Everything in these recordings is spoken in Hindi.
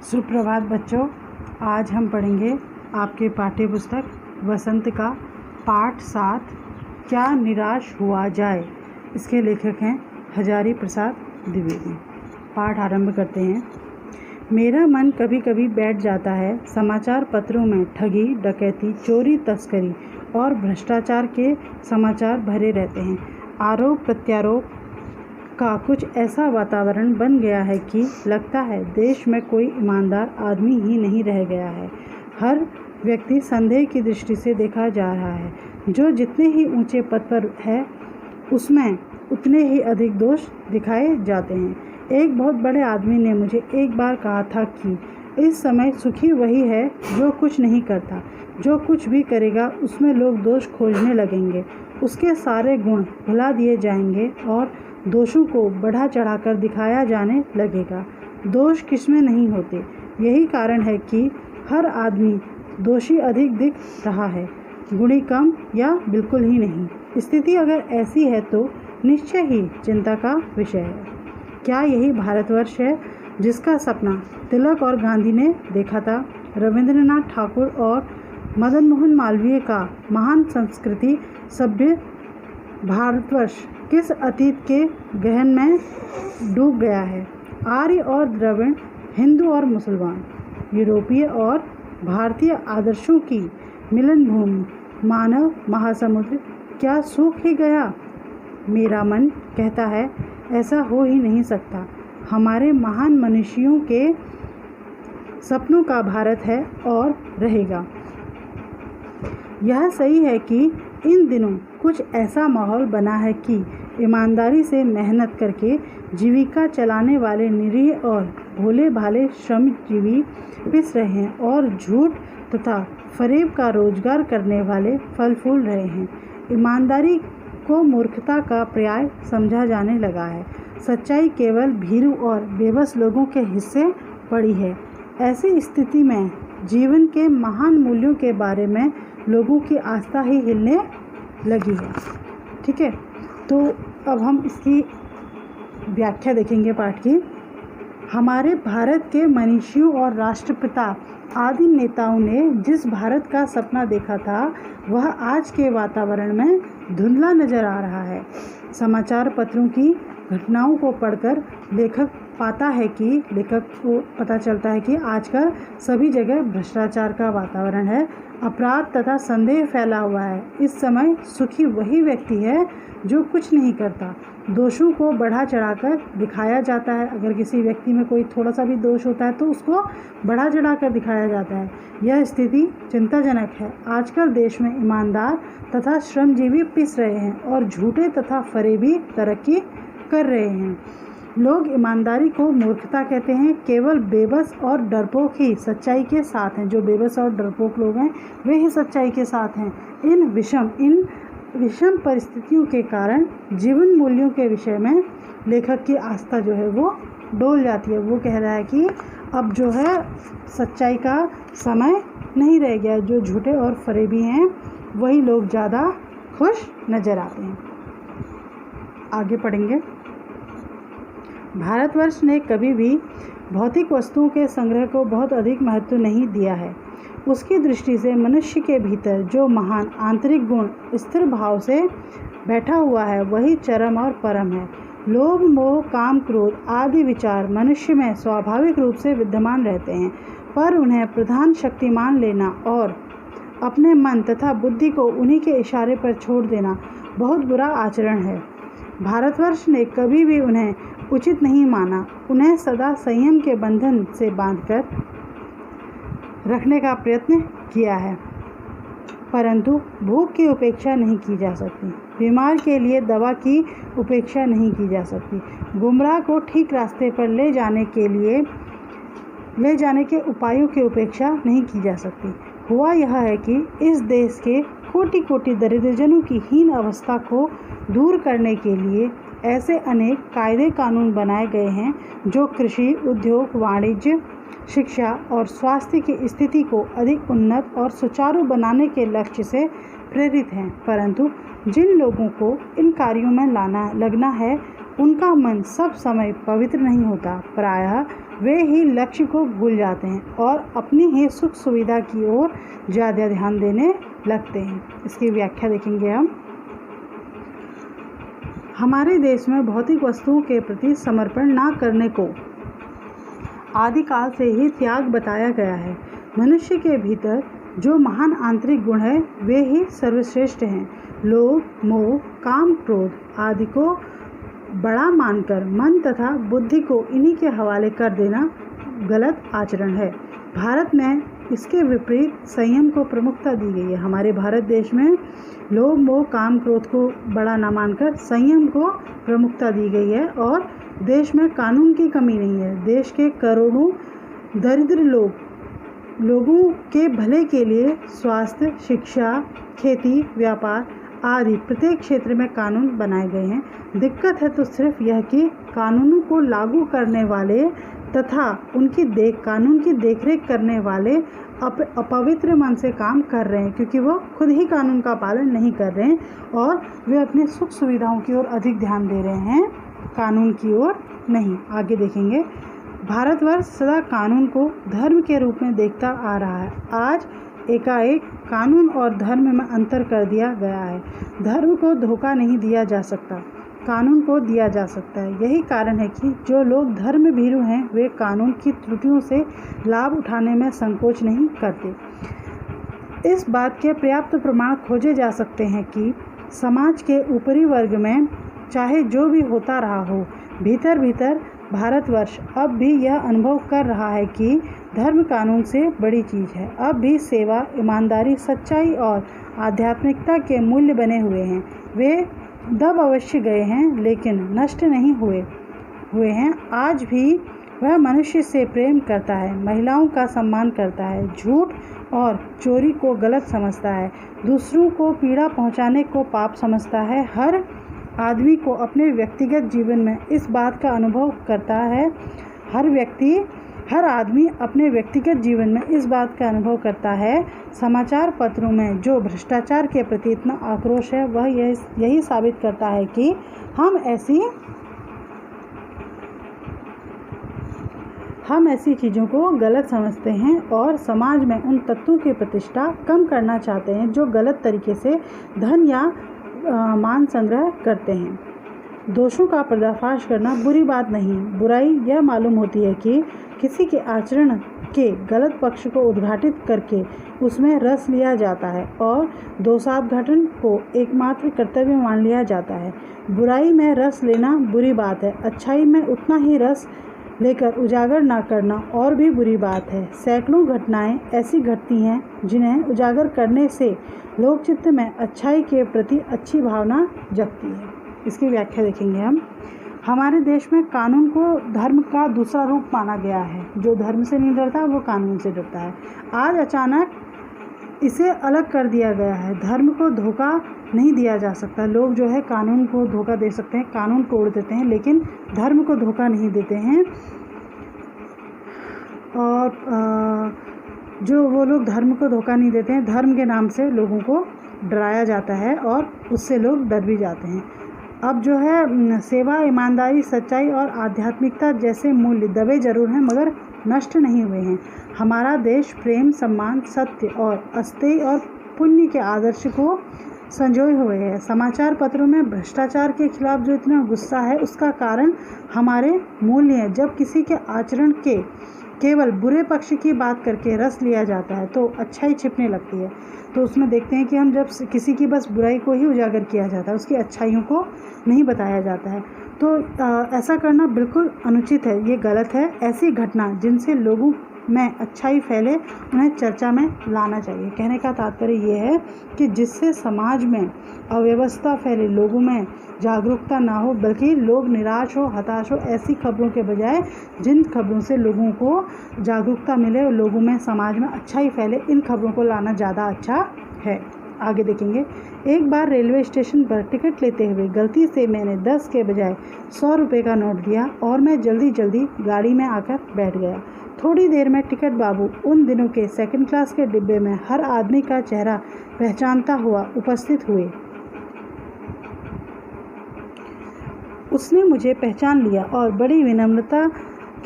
सुप्रभात बच्चों, आज हम पढ़ेंगे आपके पाठ्य पुस्तक वसंत का पाठ 7 क्या निराश हुआ जाए। इसके लेखक हैं हजारी प्रसाद द्विवेदी। पाठ आरंभ करते हैं। मेरा मन कभी कभी बैठ जाता है। समाचार पत्रों में ठगी, डकैती, चोरी, तस्करी और भ्रष्टाचार के समाचार भरे रहते हैं। आरोप प्रत्यारोप का कुछ ऐसा वातावरण बन गया है कि लगता है देश में कोई ईमानदार आदमी ही नहीं रह गया है। हर व्यक्ति संदेह की दृष्टि से देखा जा रहा है। जो जितने ही ऊंचे पद पर है उसमें उतने ही अधिक दोष दिखाए जाते हैं। एक बहुत बड़े आदमी ने मुझे एक बार कहा था कि इस समय सुखी वही है जो कुछ नहीं करता। जो कुछ भी करेगा उसमें लोग दोष खोजने लगेंगे, उसके सारे गुण भुला दिए जाएंगे और दोषों को बढ़ा चढ़ाकर दिखाया जाने लगेगा। दोष किसमें नहीं होते। यही कारण है कि हर आदमी दोषी अधिक दिख रहा है, गुणी कम या बिल्कुल ही नहीं। स्थिति अगर ऐसी है तो निश्चय ही चिंता का विषय है। क्या यही भारतवर्ष है जिसका सपना तिलक और गांधी ने देखा था? रविंद्रनाथ ठाकुर और मदन मोहन मालवीय का महान संस्कृति सभ्य भारतवर्ष किस अतीत के गहन में डूब गया है? आर्य और द्रविड़, हिंदू और मुसलमान, यूरोपीय और भारतीय आदर्शों की मिलन भूमि, मानव महासमुद्र क्या सूख ही गया? मेरा मन कहता है ऐसा हो ही नहीं सकता। हमारे महान मनुष्यों के सपनों का भारत है और रहेगा। यह सही है कि इन दिनों कुछ ऐसा माहौल बना है कि ईमानदारी से मेहनत करके जीविका चलाने वाले निरीह और भोले भाले श्रमजीवी पिस रहे हैं और झूठ तथा फरेब का रोजगार करने वाले फल फूल रहे हैं। ईमानदारी को मूर्खता का पर्याय समझा जाने लगा है। सच्चाई केवल भीरू और बेबस लोगों के हिस्से पड़ी है। ऐसी स्थिति में जीवन के महान मूल्यों के बारे में लोगों की आस्था ही हिलने लगी है। ठीक है, तो अब हम इसकी व्याख्या देखेंगे पाठ की। हमारे भारत के मनीषियों और राष्ट्रपिता आदि नेताओं ने जिस भारत का सपना देखा था वह आज के वातावरण में धुंधला नजर आ रहा है। समाचार पत्रों की घटनाओं को पढ़कर लेखक को पता चलता है कि आजकल सभी जगह भ्रष्टाचार का वातावरण है, अपराध तथा संदेह फैला हुआ है। इस समय सुखी वही व्यक्ति है जो कुछ नहीं करता। दोषों को बढ़ा चढ़ाकर दिखाया जाता है। अगर किसी व्यक्ति में कोई थोड़ा सा भी दोष होता है तो उसको बढ़ा चढ़ाकर दिखाया जाता है। यह स्थिति चिंताजनक है। आजकल देश में ईमानदार तथा श्रमजीवी पिस रहे हैं और झूठे तथा फरेबी तरक्की कर रहे हैं। लोग ईमानदारी को मूर्खता कहते हैं। केवल बेबस और डरपोक ही सच्चाई के साथ हैं। जो बेबस और डरपोक लोग हैं वे ही सच्चाई के साथ हैं। इन विषम परिस्थितियों के कारण जीवन मूल्यों के विषय में लेखक की आस्था जो है वो डोल जाती है। वो कह रहा है कि अब जो है सच्चाई का समय नहीं रह गया। जो झूठे और फरेबी हैं वही लोग ज़्यादा खुश नज़र आते हैं। आगे पढ़ेंगे। भारतवर्ष ने कभी भी भौतिक वस्तुओं के संग्रह को बहुत अधिक महत्व नहीं दिया है। उसकी दृष्टि से मनुष्य के भीतर जो महान आंतरिक गुण स्थिर भाव से बैठा हुआ है वही चरम और परम है। लोभ, मोह, काम, क्रोध आदि विचार मनुष्य में स्वाभाविक रूप से विद्यमान रहते हैं, पर उन्हें प्रधान शक्ति मान लेना और अपने मन तथा बुद्धि को उन्हीं के इशारे पर छोड़ देना बहुत बुरा आचरण है। भारतवर्ष ने कभी भी उन्हें उचित नहीं माना। उन्हें सदा संयम के बंधन से बांधकर रखने का प्रयत्न किया है, परंतु भूख की उपेक्षा नहीं की जा सकती। बीमार के लिए दवा की उपेक्षा नहीं की जा सकती। गुमराह को ठीक रास्ते पर ले जाने के उपायों की उपेक्षा नहीं की जा सकती। हुआ यह है कि इस देश के कोटि कोटि दरिद्रजनों की हीन अवस्था को दूर करने के लिए ऐसे अनेक कायदे कानून बनाए गए हैं जो कृषि, उद्योग, वाणिज्य, शिक्षा और स्वास्थ्य की स्थिति को अधिक उन्नत और सुचारू बनाने के लक्ष्य से प्रेरित हैं। परंतु जिन लोगों को इन कार्यों में लगना है उनका मन सब समय पवित्र नहीं होता। प्रायः वे ही लक्ष्य को भूल जाते हैं और अपनी ही सुख सुविधा की ओर ज़्यादा ध्यान देने लगते हैं। इसकी व्याख्या देखेंगे हम। हमारे देश में भौतिक वस्तुओं के प्रति समर्पण ना करने को आदिकाल से ही त्याग बताया गया है। मनुष्य के भीतर जो महान आंतरिक गुण है वे ही सर्वश्रेष्ठ हैं। लोभ, मोह, काम, क्रोध आदि को बड़ा मानकर मन तथा बुद्धि को इन्हीं के हवाले कर देना गलत आचरण है। भारत में इसके विपरीत संयम को प्रमुखता दी गई है। हमारे भारत देश में लोभ, मोह, काम, क्रोध को बड़ा न मानकर संयम को प्रमुखता दी गई है और देश में कानून की कमी नहीं है। देश के करोड़ों दरिद्र लोगों के भले के लिए स्वास्थ्य, शिक्षा, खेती, व्यापार आदि प्रत्येक क्षेत्र में कानून बनाए गए हैं। दिक्कत है तो सिर्फ यह कि कानूनों को लागू करने वाले तथा कानून की देखरेख करने वाले अपवित्र मन से काम कर रहे हैं, क्योंकि वो खुद ही कानून का पालन नहीं कर रहे हैं और वे अपनी सुख सुविधाओं की ओर अधिक ध्यान दे रहे हैं, कानून की ओर नहीं। आगे देखेंगे। भारतवर्ष सदा कानून को धर्म के रूप में देखता आ रहा है। आज एकाएक कानून और धर्म में अंतर कर दिया गया है। धर्म को धोखा नहीं दिया जा सकता, कानून को दिया जा सकता है। यही कारण है कि जो लोग धर्म भीरू हैं वे कानून की त्रुटियों से लाभ उठाने में संकोच नहीं करते। इस बात के पर्याप्त प्रमाण खोजे जा सकते हैं कि समाज के ऊपरी वर्ग में चाहे जो भी होता रहा हो, भीतर भीतर भारतवर्ष अब भी यह अनुभव कर रहा है कि धर्म कानून से बड़ी चीज़ है। अब भी सेवा, ईमानदारी, सच्चाई और आध्यात्मिकता के मूल्य बने हुए हैं। वे दब अवश्य गए हैं लेकिन नष्ट नहीं हुए हैं। आज भी वह मनुष्य से प्रेम करता है, महिलाओं का सम्मान करता है, झूठ और चोरी को गलत समझता है, दूसरों को पीड़ा पहुंचाने को पाप समझता है। हर आदमी को अपने व्यक्तिगत जीवन में इस बात का अनुभव करता है। हर आदमी अपने व्यक्तिगत जीवन में इस बात का अनुभव करता है। समाचार पत्रों में जो भ्रष्टाचार के प्रति इतना आक्रोश है वह यही साबित करता है कि हम ऐसी चीज़ों को गलत समझते हैं और समाज में उन तत्वों की प्रतिष्ठा कम करना चाहते हैं जो गलत तरीके से धन या मान संग्रह करते हैं। दोषों का पर्दाफाश करना बुरी बात नहीं। बुराई यह मालूम होती है कि किसी के आचरण के गलत पक्ष को उद्घाटित करके उसमें रस लिया जाता है और दोषाघटन को एकमात्र कर्तव्य मान लिया जाता है। बुराई में रस लेना बुरी बात है। अच्छाई में उतना ही रस लेकर उजागर ना करना और भी बुरी बात है। सैकड़ों घटनाएं ऐसी घटती हैं जिन्हें उजागर करने से लोकचित्त में अच्छाई के प्रति अच्छी भावना जगती है। इसकी व्याख्या देखेंगे हम। हमारे देश में कानून को धर्म का दूसरा रूप माना गया है। जो धर्म से नहीं डरता वो कानून से डरता है। आज अचानक इसे अलग कर दिया गया है। धर्म को धोखा नहीं दिया जा सकता। लोग जो है कानून को धोखा दे सकते हैं, कानून तोड़ देते हैं, लेकिन धर्म को धोखा नहीं देते हैं। और जो वो लोग धर्म को धोखा नहीं देते हैं, धर्म के नाम से लोगों को डराया जाता है और उससे लोग डर भी जाते हैं। अब जो है सेवा, ईमानदारी, सच्चाई और आध्यात्मिकता जैसे मूल्य दबे जरूर हैं मगर नष्ट नहीं हुए हैं। हमारा देश प्रेम, सम्मान, सत्य और अस्तेय और पुण्य के आदर्श को संजोए हुए है। समाचार पत्रों में भ्रष्टाचार के खिलाफ जो इतना गुस्सा है उसका कारण हमारे मूल्य हैं। जब किसी के आचरण के केवल बुरे पक्ष की बात करके रस लिया जाता है तो अच्छाई छिपने लगती है। तो उसमें देखते हैं कि हम जब किसी की बस बुराई को ही उजागर किया जाता है, उसकी अच्छाइयों को नहीं बताया जाता है, तो ऐसा करना बिल्कुल अनुचित है, ये गलत है। ऐसी घटना जिनसे लोगों में अच्छाई फैले उन्हें चर्चा में लाना चाहिए। कहने का तात्पर्य ये है कि जिससे समाज में अव्यवस्था फैले, लोगों में जागरूकता ना हो, बल्कि लोग निराश हो, हताश हो, ऐसी खबरों के बजाय जिन खबरों से लोगों को जागरूकता मिले और लोगों में, समाज में अच्छाई फैले, इन खबरों को लाना ज़्यादा अच्छा है। आगे देखेंगे। एक बार रेलवे स्टेशन पर टिकट लेते हुए गलती से मैंने 10 के बजाय 100 रुपये का नोट दिया और मैं जल्दी गाड़ी में आकर बैठ गया। थोड़ी देर में टिकट बाबू उन दिनों के सेकंड क्लास के डिब्बे में हर आदमी का चेहरा पहचानता हुआ उपस्थित हुए। उसने मुझे पहचान लिया और बड़ी विनम्रता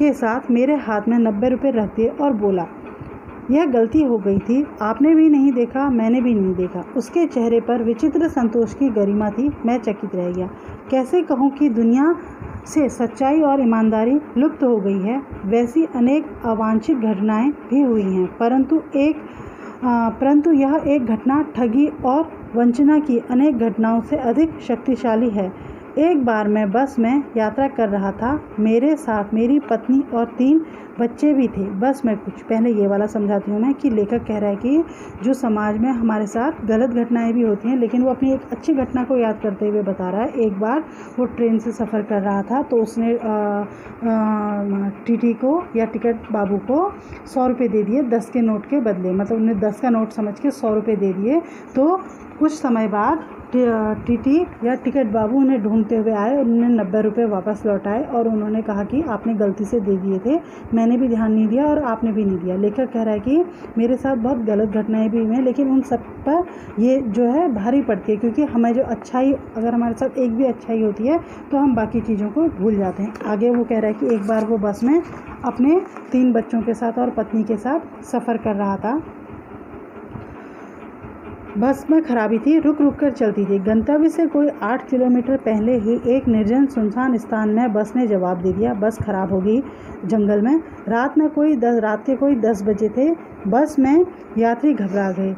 के साथ मेरे हाथ में 90 रुपये रख दिए और बोला, यह गलती हो गई थी, आपने भी नहीं देखा, मैंने भी नहीं देखा। उसके चेहरे पर विचित्र संतोष की गरिमा थी। मैं चकित रह गया। कैसे कहूँ कि दुनिया से सच्चाई और ईमानदारी लुप्त हो गई है। वैसी अनेक अवांछित घटनाएं भी हुई हैं, परंतु यह एक घटना ठगी और वंचना की अनेक घटनाओं से अधिक शक्तिशाली है। एक बार मैं बस में यात्रा कर रहा था। मेरे साथ मेरी पत्नी और 3 बच्चे भी थे। बस में कुछ पहले ये वाला समझाती हूँ मैं कि लेखक कह रहा है कि जो समाज में हमारे साथ गलत घटनाएं भी होती हैं, लेकिन वो अपनी एक अच्छी घटना को याद करते हुए बता रहा है। एक बार वो ट्रेन से सफ़र कर रहा था, तो उसने टीटी को या टिकट बाबू को 100 रुपये दे दिए 10 के नोट के बदले। मतलब उन्हें 10 का नोट समझ के 100 रुपये दे दिए। तो कुछ समय बाद टीटी या टिकट बाबू उन्हें ढूंढते हुए आए और उन्होंने 90 रुपये वापस लौटाए और उन्होंने कहा कि आपने गलती से दे दिए थे, मैंने भी ध्यान नहीं दिया और आपने भी नहीं दिया। लेखक कह रहा है कि मेरे साथ बहुत गलत घटनाएं भी हुई हैं, लेकिन उन सब पर ये जो है भारी पड़ती है, क्योंकि हमें जो अच्छाई, अगर हमारे साथ एक भी अच्छाई होती है तो हम बाकी चीज़ों को भूल जाते हैं। आगे वो कह रहा है कि एक बार वो बस में अपने 3 बच्चों के साथ और पत्नी के साथ सफ़र कर रहा था। बस में खराबी थी, रुक रुक कर चलती थी। गंतव्य से कोई 8 किलोमीटर पहले ही एक निर्जन सुनसान स्थान में बस ने जवाब दे दिया। बस खराब हो गई जंगल में। रात के कोई 10 बजे थे। बस में यात्री घबरा गए।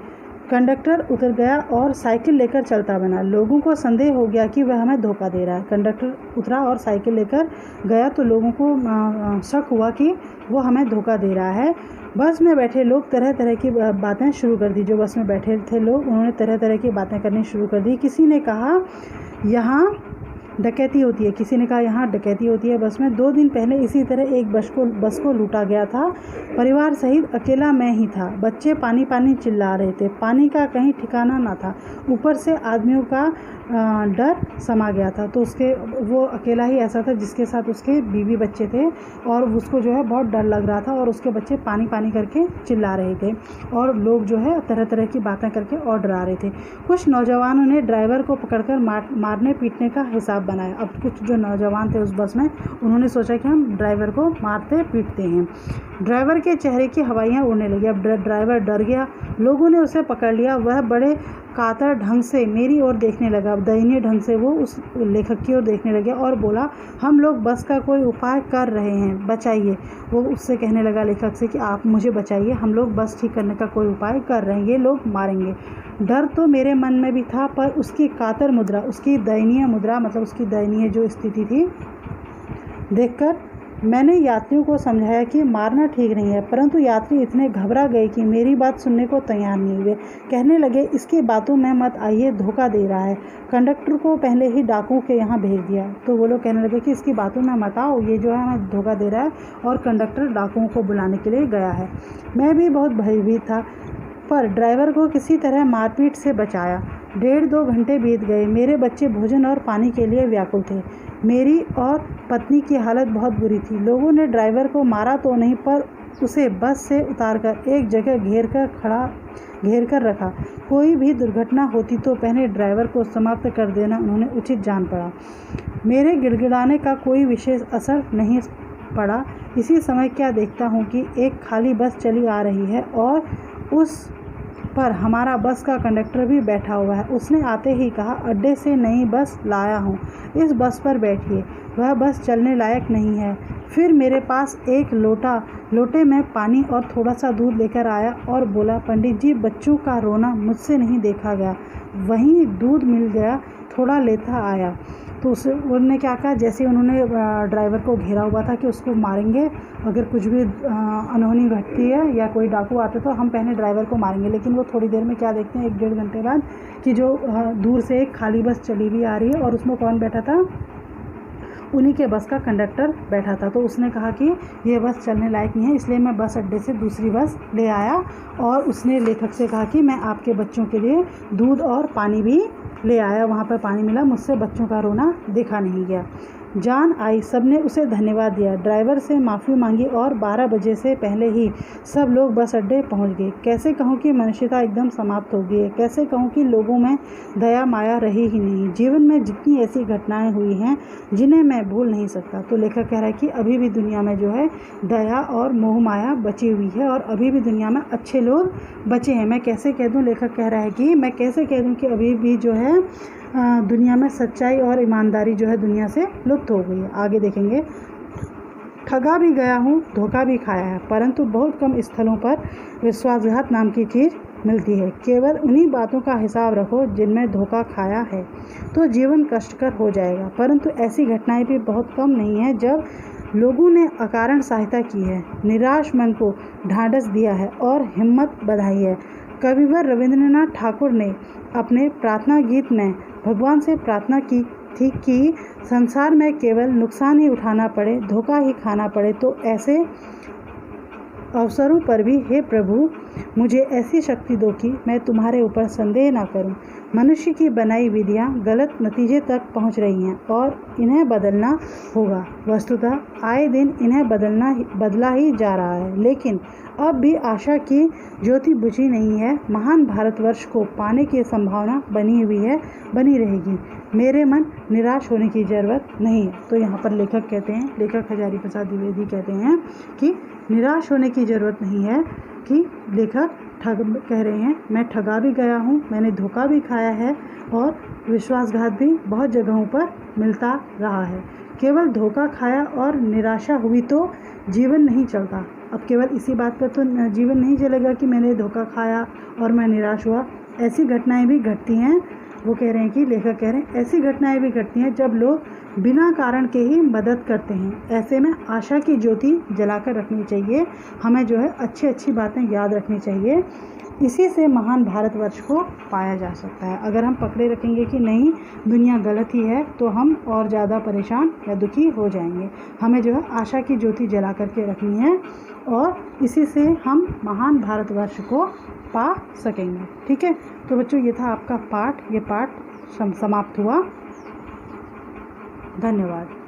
कंडक्टर उतर गया और साइकिल लेकर चलता बना। लोगों को संदेह हो गया कि वह हमें धोखा दे रहा है। कंडक्टर उतरा और साइकिल लेकर गया तो लोगों को शक हुआ कि वो हमें धोखा दे रहा है। बस में बैठे लोग तरह तरह की बातें शुरू कर दी। जो बस में बैठे थे लोग, उन्होंने तरह तरह की बातें करनी शुरू कर दी। किसी ने कहा यहाँ डकैती होती है, किसी ने कहा यहाँ डकैती होती है। बस में 2 दिन पहले इसी तरह एक बस को लूटा गया था। परिवार सहित अकेला मैं ही था। बच्चे पानी पानी चिल्ला रहे थे। पानी का कहीं ठिकाना ना था। ऊपर से आदमियों का डर समा गया था। तो वो अकेला ही ऐसा था जिसके साथ उसके बीवी बच्चे थे और उसको जो है बहुत डर लग रहा था और उसके बच्चे पानी पानी करके चिल्ला रहे थे और लोग जो है तरह तरह की बातें करके और डरा रहे थे। कुछ नौजवानों ने ड्राइवर को पकड़कर मारने पीटने का हिसाब बनाया। अब कुछ जो नौजवान थे उस बस में, उन्होंने सोचा कि हम ड्राइवर को मारते पीटते हैं। ड्राइवर के चेहरे की हवाइयाँ उड़ने लगी। अब ड्राइवर डर गया। लोगों ने उसे पकड़ लिया। वह बड़े कातर ढंग से मेरी ओर देखने लगा। दयनीय ढंग से वो उस लेखक की ओर देखने लगा और बोला, हम लोग बस का कोई उपाय कर रहे हैं, बचाइए। वो उससे कहने लगा लेखक से कि आप मुझे बचाइए, हम लोग बस ठीक करने का कोई उपाय कर रहे हैं, ये लोग मारेंगे। डर तो मेरे मन में भी था, पर उसकी कातर मुद्रा, उसकी दयनीय मुद्रा, मतलब उसकी दयनीय जो स्थिति थी, देखकर मैंने यात्रियों को समझाया कि मारना ठीक नहीं है। परंतु यात्री इतने घबरा गए कि मेरी बात सुनने को तैयार नहीं हुए। कहने लगे, इसकी बातों में मत आइए, धोखा दे रहा है। कंडक्टर को पहले ही डाकुओं के यहाँ भेज दिया। तो वो लोग कहने लगे कि इसकी बातों में मत आओ, ये जो है हमें धोखा दे रहा है, और कंडक्टर डाकुओं को बुलाने के लिए गया है। मैं भी बहुत भयभीत था, पर ड्राइवर को किसी तरह मारपीट से बचाया। 1.5-2 घंटे बीत गए। मेरे बच्चे भोजन और पानी के लिए व्याकुल थे। मेरी और पत्नी की हालत बहुत बुरी थी। लोगों ने ड्राइवर को मारा तो नहीं, पर उसे बस से उतारकर एक जगह घेर कर रखा। कोई भी दुर्घटना होती तो पहले ड्राइवर को समाप्त कर देना उन्होंने उचित जान पड़ा। मेरे गिड़गिड़ाने का कोई विशेष असर नहीं पड़ा। इसी समय क्या देखता हूँ कि एक खाली बस चली आ रही है और उस पर हमारा बस का कंडक्टर भी बैठा हुआ है। उसने आते ही कहा, अड्डे से नई बस लाया हूँ, इस बस पर बैठिए। वह बस चलने लायक नहीं है। फिर मेरे पास एक लोटे में पानी और थोड़ा सा दूध लेकर आया और बोला, पंडित जी, बच्चों का रोना मुझसे नहीं देखा गया। वहीं दूध मिल गया, थोड़ा लेता आया। तो उन्होंने क्या कहा, जैसे उन्होंने ड्राइवर को घेरा हुआ था कि उसको मारेंगे, अगर कुछ भी अनहोनी घटती है या कोई डाकू आते तो हम पहले ड्राइवर को मारेंगे। लेकिन वो थोड़ी देर में क्या देखते हैं, 1-1.5 घंटे बाद, कि जो दूर से एक खाली बस चली हुई आ रही है और उसमें कौन बैठा था, उन्हीं के बस का कंडक्टर बैठा था। तो उसने कहा कि ये बस चलने लायक नहीं है, इसलिए मैं बस अड्डे से दूसरी बस ले आया। और उसने लेखक से कहा कि मैं आपके बच्चों के लिए दूध और पानी भी ले आया। वहाँ पर पानी मिला, मुझसे बच्चों का रोना देखा नहीं गया। जान आई, सबने उसे धन्यवाद दिया, ड्राइवर से माफ़ी मांगी और 12 बजे से पहले ही सब लोग बस अड्डे पहुंच गए। कैसे कहूँ कि मनुष्यता एकदम समाप्त हो गई है, कैसे कहूँ कि लोगों में दया माया रही ही नहीं। जीवन में जितनी ऐसी घटनाएं हुई हैं जिन्हें मैं भूल नहीं सकता। तो लेखक कह रहा है कि अभी भी दुनिया में जो है दया और मोह माया बची हुई है और अभी भी दुनिया में अच्छे लोग बचे हैं। मैं कैसे कह दूँ, लेखक कह रहा है कि मैं कैसे कह दूँ कि अभी भी जो है दुनिया में सच्चाई और ईमानदारी जो है दुनिया से लुप्त हो गई है। आगे देखेंगे, ठगा भी गया हूँ, धोखा भी खाया है, परंतु बहुत कम स्थलों पर विश्वासघात नाम की चीज़ मिलती है। केवल उन्हीं बातों का हिसाब रखो जिनमें धोखा खाया है, तो जीवन कष्टकर हो जाएगा। परंतु ऐसी घटनाएं भी बहुत कम नहीं हैं जब लोगों ने अकारण सहायता की है, निराश मन को ढांढस दिया है और हिम्मत बढ़ाई है। कविवर रविंद्रनाथ ठाकुर ने अपने प्रार्थना गीत में भगवान से प्रार्थना की थी कि संसार में केवल नुकसान ही उठाना पड़े, धोखा ही खाना पड़े, तो ऐसे अवसरों पर भी हे प्रभु मुझे ऐसी शक्ति दो कि मैं तुम्हारे ऊपर संदेह ना करूं। मनुष्य की बनाई विधियां गलत नतीजे तक पहुंच रही हैं और इन्हें बदलना होगा। वस्तुतः आए दिन इन्हें बदला ही जा रहा है, लेकिन अब भी आशा की ज्योति बुझी नहीं है। महान भारतवर्ष को पाने की संभावना बनी हुई है, बनी रहेगी। मेरे मन निराश होने की ज़रूरत नहीं है। तो यहाँ पर लेखक कहते हैं, लेखक हजारी प्रसाद द्विवेदी कहते हैं कि निराश होने की ज़रूरत नहीं है, कि लेखक कह रहे हैं मैं ठगा भी गया हूँ, मैंने धोखा भी खाया है और विश्वासघात भी बहुत जगहों पर मिलता रहा है। केवल धोखा खाया और निराशा हुई तो जीवन नहीं चलता। अब केवल इसी बात पर तो जीवन नहीं चलेगा कि मैंने धोखा खाया और मैं निराश हुआ। ऐसी घटनाएं भी घटती हैं। वो कह रहे हैं कि लेखक कह रहे हैं ऐसी घटनाएं भी घटती हैं जब लोग बिना कारण के ही मदद करते हैं। ऐसे में आशा की ज्योति जलाकर रखनी चाहिए। हमें जो है अच्छी बातें याद रखनी चाहिए। इसी से महान भारतवर्ष को पाया जा सकता है। अगर हम पकड़े रखेंगे कि नहीं दुनिया गलत ही है, तो हम और ज़्यादा परेशान या दुखी हो जाएंगे। हमें जो है आशा की ज्योति जला करके रखनी है और इसी से हम महान भारतवर्ष को पा सकेंगे। ठीक है, तो बच्चों ये था आपका पाठ। ये पाठ समाप्त हुआ। धन्यवाद।